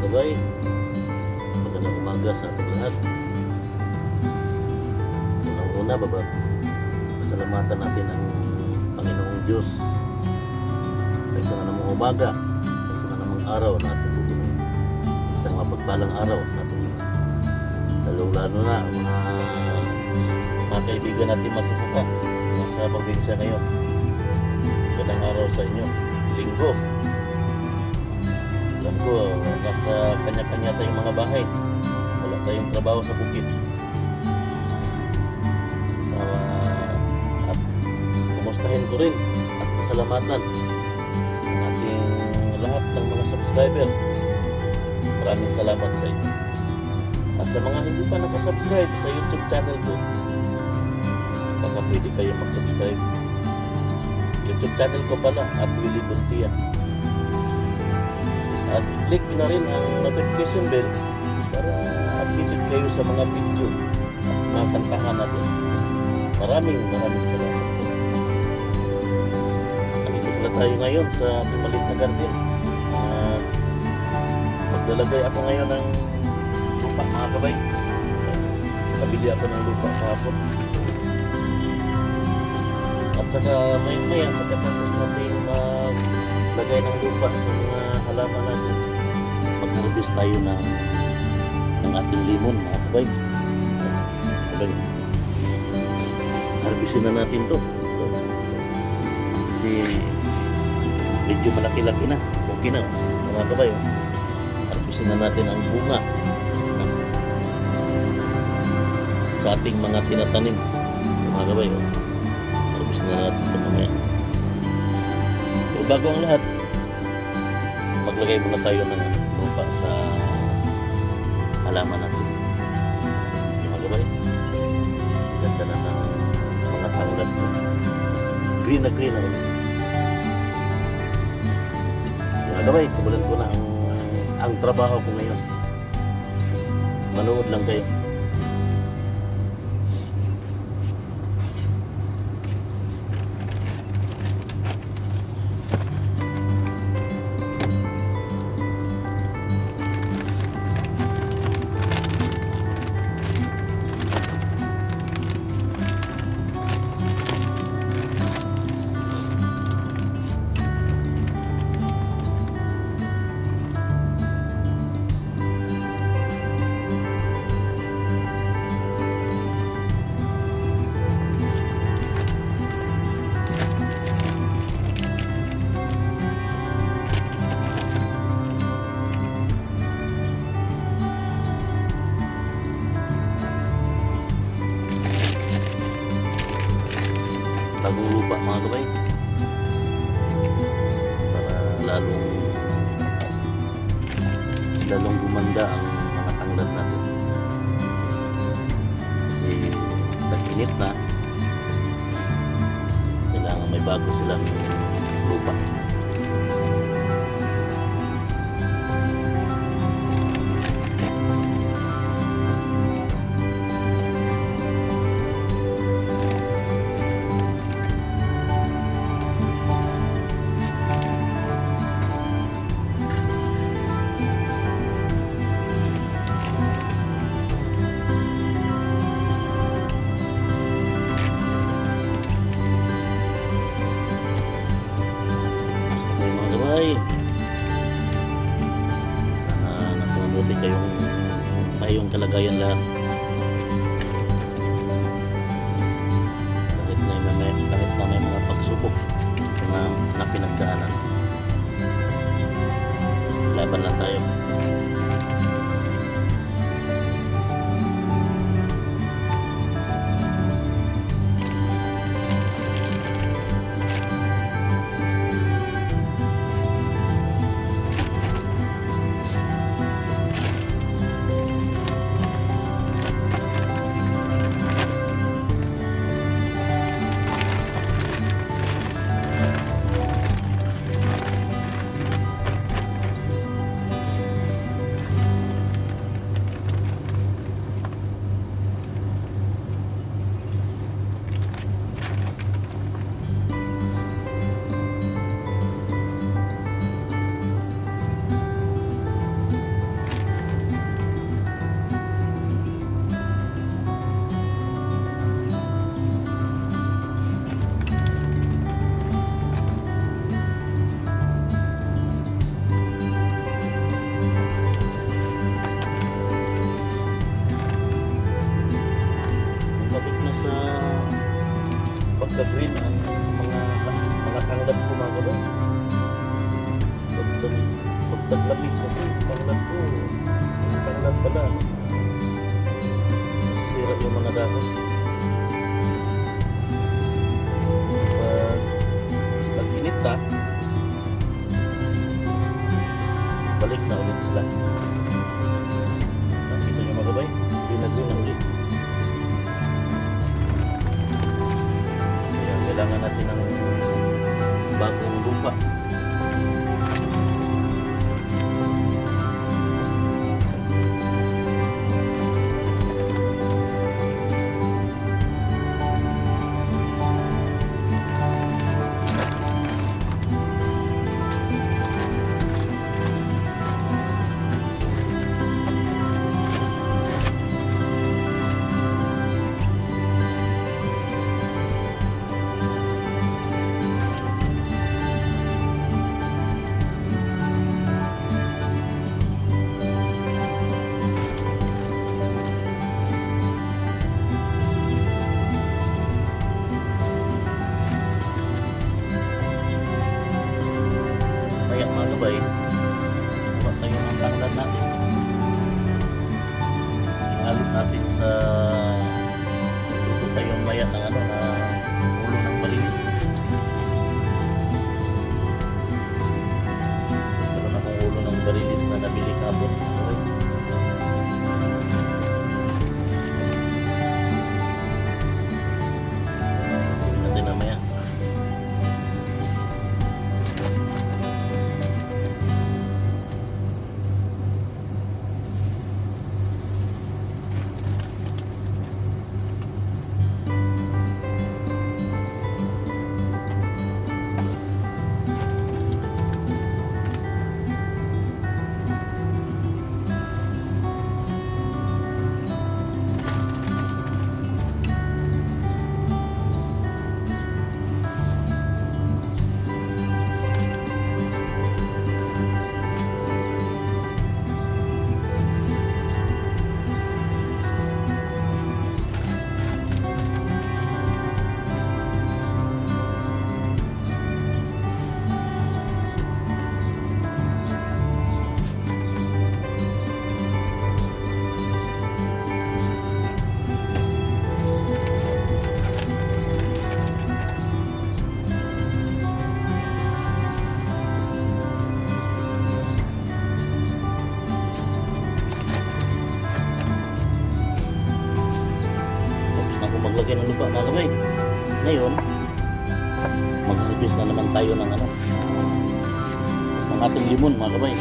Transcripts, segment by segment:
kabay. Magandang umaga sa ating lahat. Unang-una, pasalamatan natin ang Panginoong Diyos sa isa na namang umaga, sa isa na namang araw na ating bubunong. Isang mapagpalang araw sa ating lalo-lalo na ang mga kaibigan natin magsasaka sa probinsya ngayon. Magandang araw sa inyo. Linggo. Alam ko, nasa kanya-kanya tayong mga bahay. Wala tayong trabaho sa bukid. At kumustahin ko rin at pasalamatan ang ating lahat ng mga subscriber. Maraming salamat sa inyo. At sa mga hindi pa nakasubscribe sa YouTube channel ko, baka pwede kayo mag-subscribe. YouTube channel ko pala at Willie Buntia. At click na rin ang notification bell para updated kayo sa mga video at sa mga kantahan natin. Maraming salamat. Nandito pala tayo ngayon sa ating maliit na garden. Maglalagay ako ngayon ng lupa, mga kabay. Nabili ako ng lupa kahapon. At saka maya pagkatapos natin maglagay ng lupa sa mga halaman natin, mag-harvest tayo ng ating limon, mga kabay. Harvestin na natin to kasi medyo malaki-laki na. Okay na, mga kabay. Harvestin na natin ang bunga sa ating mga tinatanim, mga kabay. Harvestin na natin ito mamaya. So, bago ang lahat, maglagay muna tayo ng lupa sa halaman natin, mga kabay. Ganda na ng mga tanglad ko. Green na green na rin. Mga kabay, simulan ko na ang trabaho ko ngayon. Manood lang kayo. Bagong lupa, mga kabay, para lalong gumanda ang mga tanglad natin kasi nag-init na, kailangan may bago silang lupa. Sana nasa mabuti kayong kalagayan lahat. Kahit na may mga pagsubok na pinagdaanan, laban lang tayo. lamig kasi tanglad ko. Yung tanglad pala. Sira yung mga dahon. Pag init na, balik na ulit sila. Nakita nyo mga kabay, pinagyo na ulit. Kaya kailangan natin ng bagong lupa. Sabay, kuha tayo ng tanglad natin. Ihalot natin sa luto tayo maya ng ano na ulo ng balinis. Meron akong ulo ng balinis na nabili kapon. Gawin natin na maya. Maglagay ng lupa mga kabay. Ngayon, mag-harvest na naman tayo ng ano, ng ating limon mga kabay.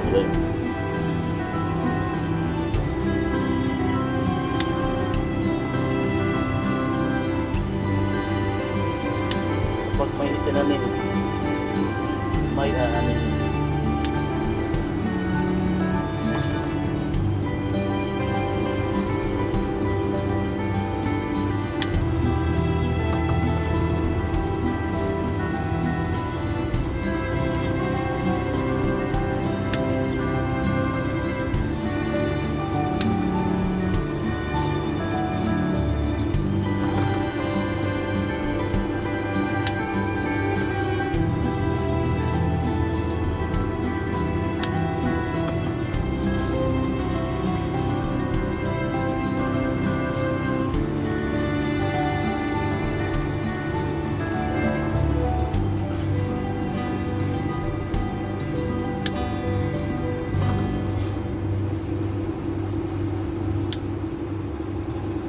Okay. Pag may itinanim, may aanin.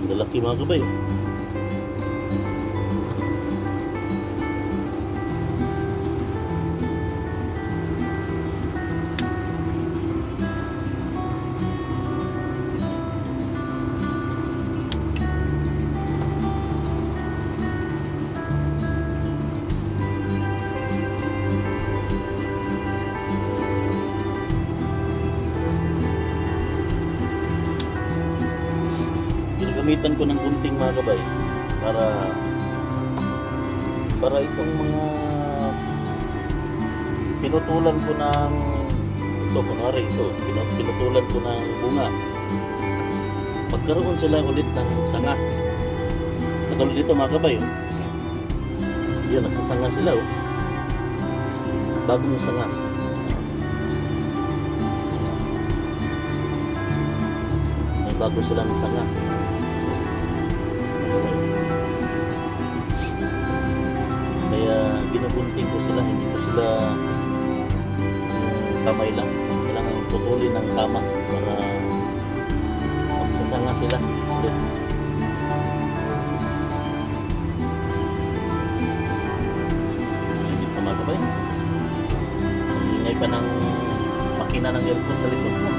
Ang lalaki mga kabay. Gamitan ko ng kunting mga kabay para itong mga pinutulan ko ng ito, kunwari ito, pinutulan ko ng bunga. magkaroon sila ulit ng sanga. Katulad dito mga kabay, oh. Yan, nagsasanga sila, oh. Bagong sanga. May bago silang sanga. Kaya ginugunting ko sila, hindi ko sila kamay lang. Kailangan putulin ng tama para magsasanga sila ulit. Hindi pa mga kabay. Ang ingay pa ng makina ng aircon sa likod mo.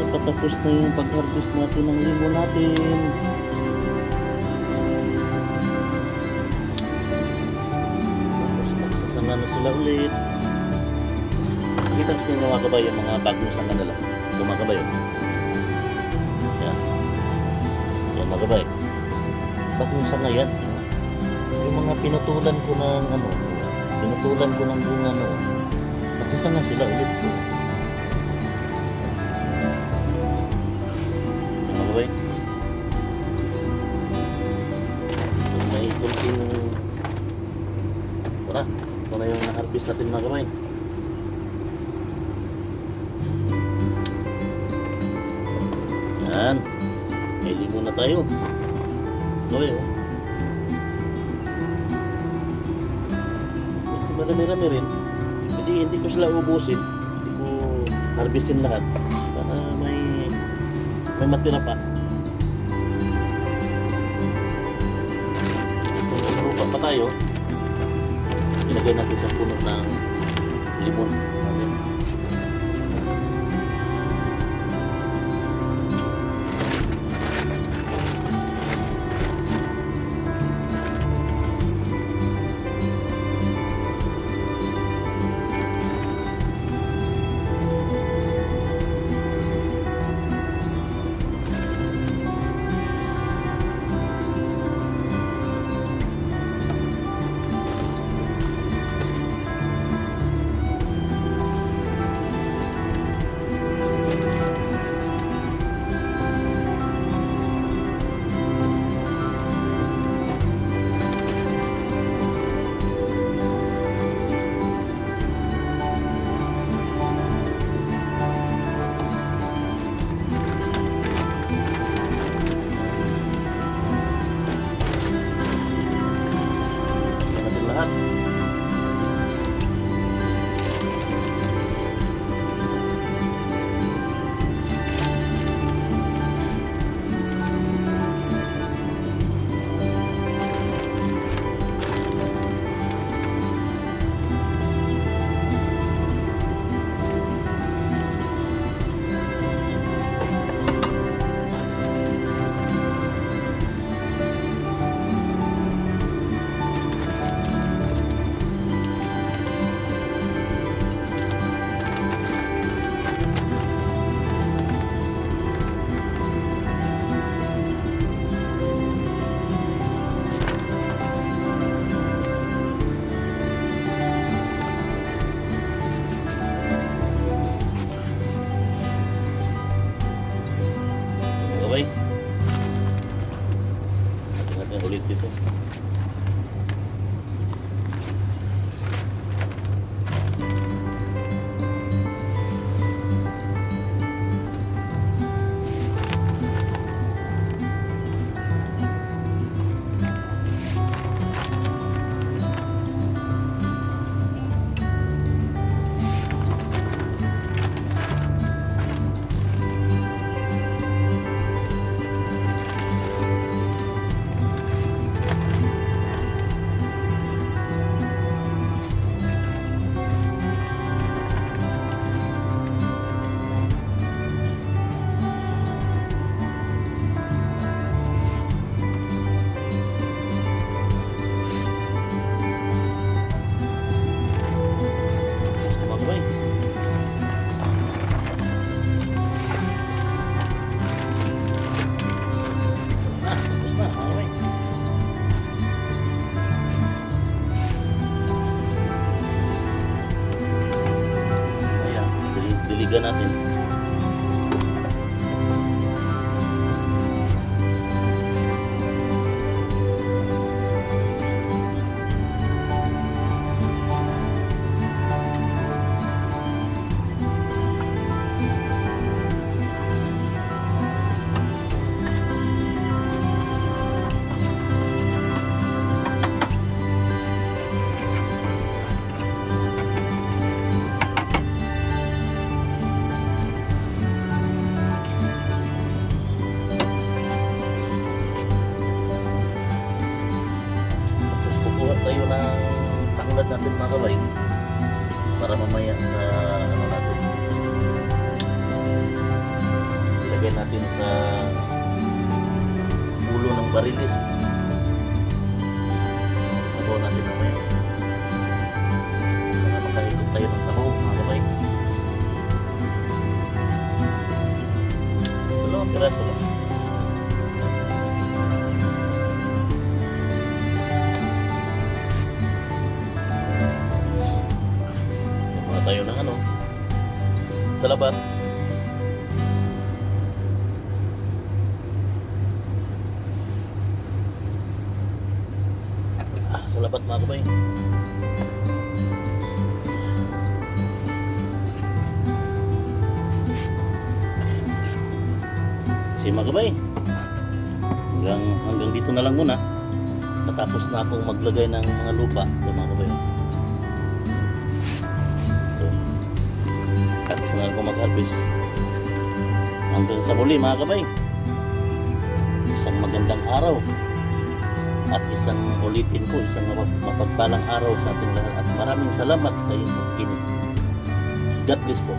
Patapos na yung pag-harvest natin ng limon natin. Tapos magsasanga na sila ulit. Kita nyo mga kabay yung mga bagong sanga nila. Ito mga kabay. Yan. Yan mga kabay. Bagong sanga yan. Yung mga pinutulan ko ng bunga magsasanga sila ulit. So, may kunting ito na yung na-harvest natin mga kamay. Yan, may limon na tayo. Okay, oh. Marami-rami rin. Hindi ko sila ubusin, hindi ko harvestin lahat para may matira pa. Ito lupa pa tayo. Ilagay natin sa puno ng limon. Okay. Okay. Natin ulit dito. Ilalagay natin sa ulo ng barilis. Sabaw natin mamaya. Para makaikot tayo ng sabaw, mga kamay. Dalawang piraso lang. Kumuha tayo ng ano, salabat. Salabat mga kamay. Kasi mga kamay, hanggang dito na lang muna. Natapos na akong maglagay ng mga lupa. Ito mga kamay. Ito. Tapos na akong mag-harvest. Hanggang sa muli mga kamay. Isang magandang araw. At isang ulitin ko, isang mapagpalang araw sa ating lahat. At maraming salamat sa inyong pagkinig. God bless po.